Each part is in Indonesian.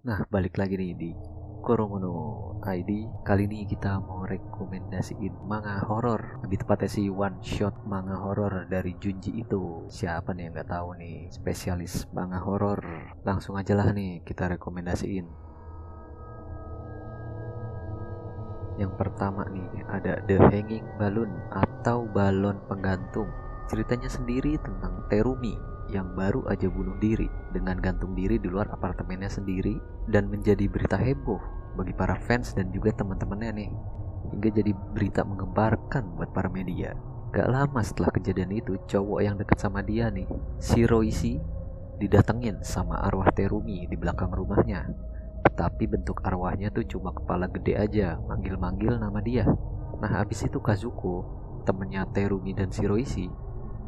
Nah, balik lagi nih di Koromono ID. Kali ini kita mau rekomendasiin manga horor, lebih tepatnya sih one shot manga horor dari Junji Ito. Siapa nih yang nggak tahu nih, spesialis manga horor. Langsung aja lah nih kita rekomendasiin. Yang pertama nih ada The Hanging Balloon atau balon penggantung. Ceritanya sendiri tentang Terumi yang baru aja bunuh diri dengan gantung diri di luar apartemennya sendiri, dan menjadi berita heboh bagi para fans dan juga teman-temannya nih, hingga jadi berita menggemparkan buat para media. Gak lama setelah kejadian itu, cowok yang dekat sama dia nih, Shiroishi, didatengin sama arwah Terumi di belakang rumahnya. Tapi bentuk arwahnya tuh cuma kepala gede aja, manggil-manggil nama dia. Nah, abis itu Kazuko, temennya Terumi dan Shiroishi,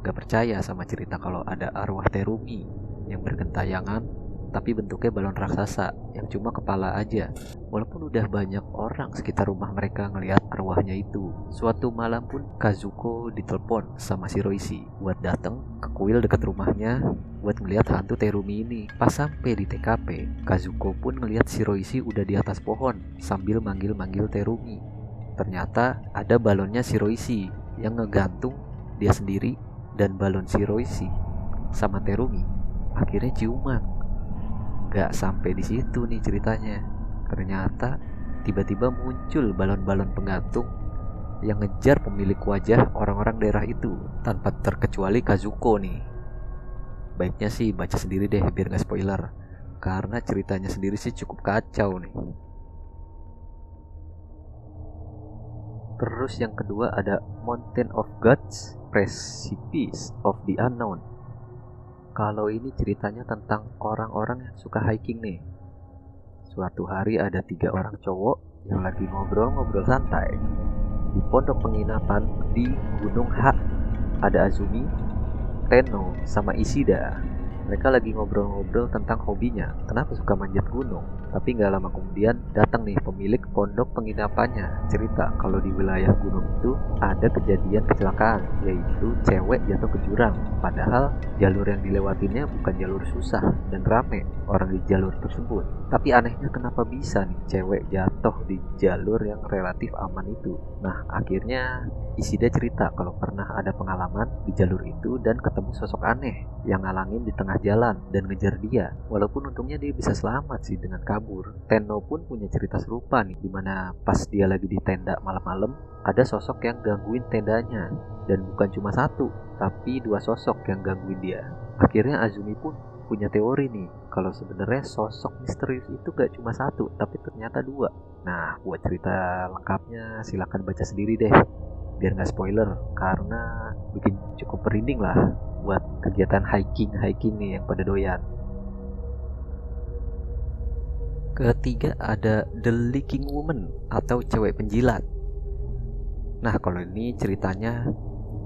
gak percaya sama cerita kalau ada arwah Terumi yang bergentayangan, tapi bentuknya balon raksasa yang cuma kepala aja. Walaupun udah banyak orang sekitar rumah mereka ngelihat arwahnya itu. Suatu malam pun Kazuko ditelepon sama Shiroishi buat datang ke kuil dekat rumahnya buat ngelihat hantu Terumi ini. Pas sampai di TKP, Kazuko pun ngelihat Shiroishi udah di atas pohon sambil manggil-manggil Terumi. Ternyata ada balonnya Shiroishi yang ngegantung dia sendiri, dan balon Shiroishi sama Terumi akhirnya ciuman. Gak sampai di situ nih ceritanya. Ternyata tiba-tiba muncul balon-balon penggantung yang ngejar pemilik wajah orang-orang daerah itu tanpa terkecuali Kazuko nih. Baiknya sih baca sendiri deh biar gak spoiler, karena ceritanya sendiri sih cukup kacau nih. Terus yang kedua ada Mountain of Gods, Precipice of the Unknown. Kalau ini ceritanya tentang orang-orang yang suka hiking nih. Suatu hari ada 3 orang cowok yang lagi ngobrol-ngobrol santai di pondok penginapan di Gunung H. Ada Azumi, Tenno, sama Ishida. Mereka lagi ngobrol-ngobrol tentang hobinya, kenapa suka manjat gunung. Tapi gak lama kemudian datang nih pemilik pondok penginapannya, cerita kalau di wilayah gunung itu ada kejadian kecelakaan, yaitu cewek jatuh ke jurang. Padahal jalur yang dilewatinya bukan jalur susah dan rame orang di jalur tersebut. Tapi anehnya kenapa bisa nih cewek jatuh di jalur yang relatif aman itu. Nah, akhirnya Ishida cerita kalau pernah ada pengalaman di jalur itu dan ketemu sosok aneh yang ngalangin di tengah jalan dan ngejar dia. Walaupun untungnya dia bisa selamat sih dengan kabur. Tenno pun punya cerita serupa nih, dimana pas dia lagi di tenda malam-malam ada sosok yang gangguin tendanya, dan bukan cuma satu, tapi 2 sosok yang gangguin dia. Akhirnya Azumi pun punya teori nih kalau sebenarnya sosok misterius itu gak cuma satu, tapi ternyata 2. Nah, buat cerita lengkapnya silakan baca sendiri deh biar gak spoiler, karena bikin cukup merinding lah buat kegiatan hiking nih yang pada doyan. Ketiga ada The Licking Woman atau cewek penjilat. Nah, kalau ini ceritanya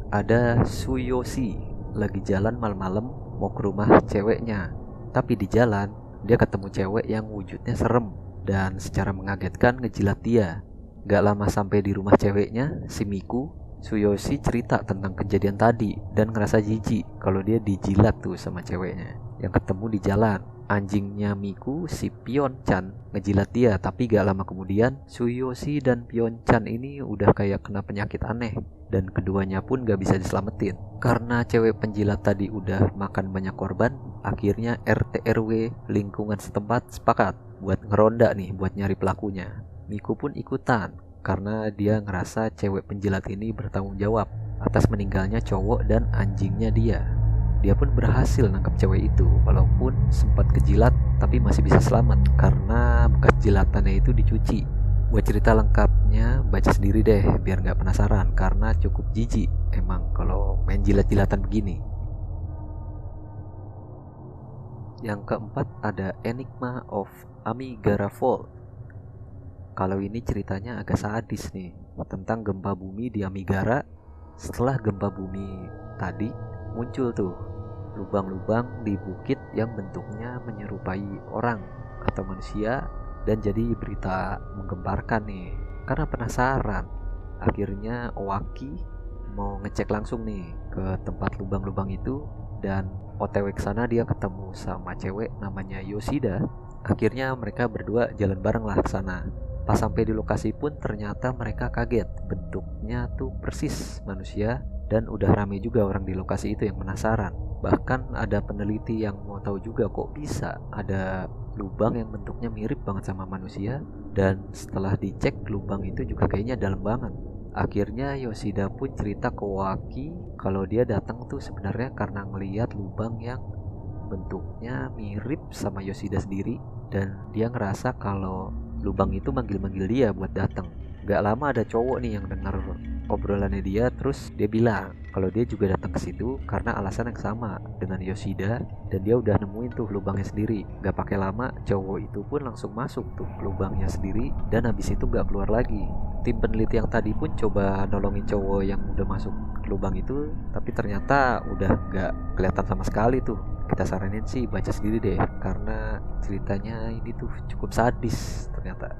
ada Tsuyoshi lagi jalan malam-malam mau ke rumah ceweknya. Tapi di jalan dia ketemu cewek yang wujudnya serem dan secara mengagetkan ngejilat dia. Gak lama sampai di rumah ceweknya, si Miku, Tsuyoshi cerita tentang kejadian tadi dan ngerasa jijik kalau dia dijilat tuh sama ceweknya yang ketemu di jalan. Anjingnya Miku, si Pion-chan, ngejilat dia, tapi gak lama kemudian Tsuyoshi dan Pion-chan ini udah kayak kena penyakit aneh dan keduanya pun gak bisa diselamatin. Karena cewek penjilat tadi udah makan banyak korban, akhirnya RT RW lingkungan setempat sepakat buat ngeronda nih buat nyari pelakunya. Miku pun ikutan karena dia ngerasa cewek penjilat ini bertanggung jawab atas meninggalnya cowok dan anjingnya dia. Dia pun berhasil nangkap cewek itu, walaupun sempat kejilat tapi masih bisa selamat karena bekas jilatannya itu dicuci. Buat cerita lengkapnya baca sendiri deh biar gak penasaran, karena cukup jijik emang kalau main jilat-jilatan begini. Yang keempat ada Enigma of Amigara Fault. Kalau ini ceritanya agak sadis nih, tentang gempa bumi di Amigara. Setelah gempa bumi tadi, muncul tuh lubang-lubang di bukit yang bentuknya menyerupai orang atau manusia, dan jadi berita menggemparkan nih. Karena penasaran, akhirnya Owaki mau ngecek langsung nih ke tempat lubang-lubang itu, dan OTW ke sana dia ketemu sama cewek namanya Yoshida Akhirnya mereka berdua jalan bareng lah ke sana. Pas sampai di lokasi pun ternyata mereka kaget. Bentuknya tuh persis manusia dan udah rame juga orang di lokasi itu yang penasaran. Bahkan ada peneliti yang mau tahu juga kok bisa ada lubang yang bentuknya mirip banget sama manusia, dan setelah dicek lubang itu juga kayaknya dalam banget. Akhirnya Yoshida pun cerita ke Waki kalau dia datang tuh sebenarnya karena ngeliat lubang yang bentuknya mirip sama Yoshida sendiri, dan dia ngerasa kalau lubang itu manggil-manggil dia buat datang. Gak lama ada cowok nih yang dengar obrolannya dia, terus dia bilang kalau dia juga datang ke situ karena alasan yang sama dengan Yoshida, dan dia udah nemuin tuh lubangnya sendiri. Gak pakai lama cowok itu pun langsung masuk tuh lubangnya sendiri, dan habis itu gak keluar lagi. Tim peneliti yang tadi pun coba nolongin cowok yang udah masuk ke lubang itu, tapi ternyata udah gak kelihatan sama sekali tuh. Kita saranin sih baca sendiri deh, karena ceritanya ini tuh cukup sadis ternyata.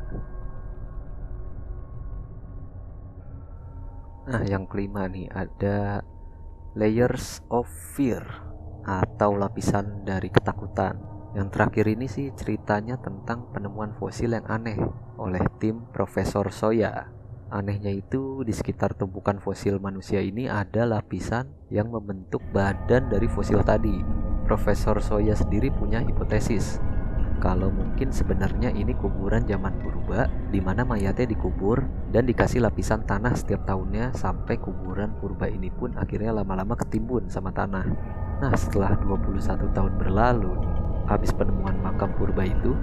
Nah, yang kelima nih ada layers of fear atau lapisan dari ketakutan. Yang terakhir ini sih ceritanya tentang penemuan fosil yang aneh oleh tim Profesor Soya. Anehnya itu di sekitar tumpukan fosil manusia ini ada lapisan yang membentuk badan dari fosil tadi. Profesor Soya sendiri punya hipotesis kalau mungkin sebenarnya ini kuburan zaman purba di mana mayatnya dikubur dan dikasih lapisan tanah setiap tahunnya, sampai kuburan purba ini pun akhirnya lama-lama ketimbun sama tanah. Nah, setelah 21 tahun berlalu habis penemuan makam purba itu,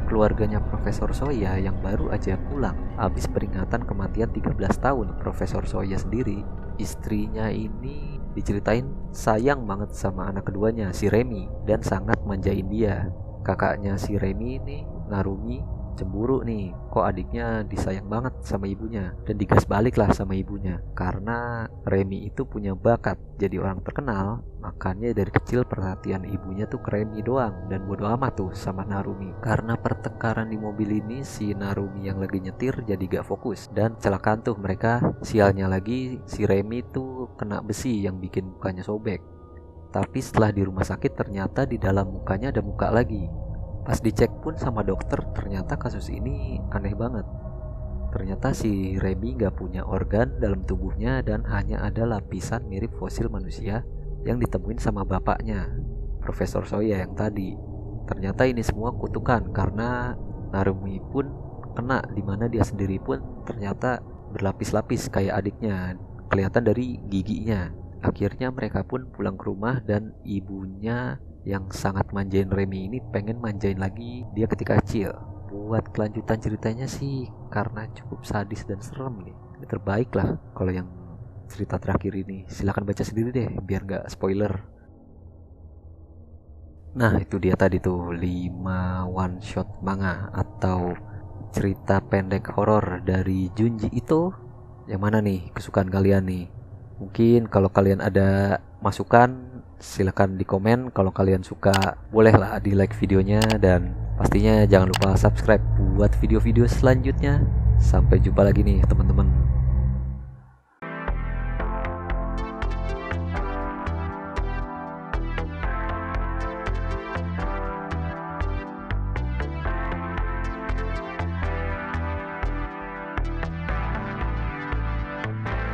keluarganya Profesor Soya yang baru aja pulang habis peringatan kematian 13 tahun Profesor Soya sendiri, istrinya ini diceritain sayang banget sama anak keduanya, si Remi, dan sangat manjain dia. Kakaknya si Remi ini, Narumi, cemburu nih, kok adiknya disayang banget sama ibunya, dan digas balik lah sama ibunya. Karena Remi itu punya bakat jadi orang terkenal, makanya dari kecil perhatian ibunya tuh ke Remi doang, dan bodo amat tuh sama Narumi. Karena pertengkaran di mobil ini, si Narumi yang lagi nyetir jadi gak fokus dan kecelakaan tuh mereka. Sialnya lagi si Remi tuh kena besi yang bikin mukanya sobek. Tapi setelah di rumah sakit ternyata di dalam mukanya ada muka lagi. Pas dicek pun sama dokter, ternyata kasus ini aneh banget. Ternyata si Remi gak punya organ dalam tubuhnya dan hanya ada lapisan mirip fosil manusia yang ditemuin sama bapaknya, Profesor Soya yang tadi. Ternyata ini semua kutukan karena Narumi pun kena, dimana dia sendiri pun ternyata berlapis-lapis kayak adiknya, kelihatan dari giginya. Akhirnya mereka pun pulang ke rumah dan ibunya yang sangat manjain Remi ini pengen manjain lagi dia ketika kecil. Buat kelanjutan ceritanya sih karena cukup sadis dan serem nih, terbaik lah kalau yang cerita terakhir ini. Silahkan baca sendiri deh biar gak spoiler. Nah, itu dia tadi tuh 5 one shot manga atau cerita pendek horor dari Junji Ito. Yang mana nih kesukaan kalian nih? Mungkin kalau kalian ada masukan silakan di komen. Kalau kalian suka bolehlah di like videonya, dan pastinya jangan lupa subscribe buat video-video selanjutnya. Sampai jumpa lagi nih teman-teman.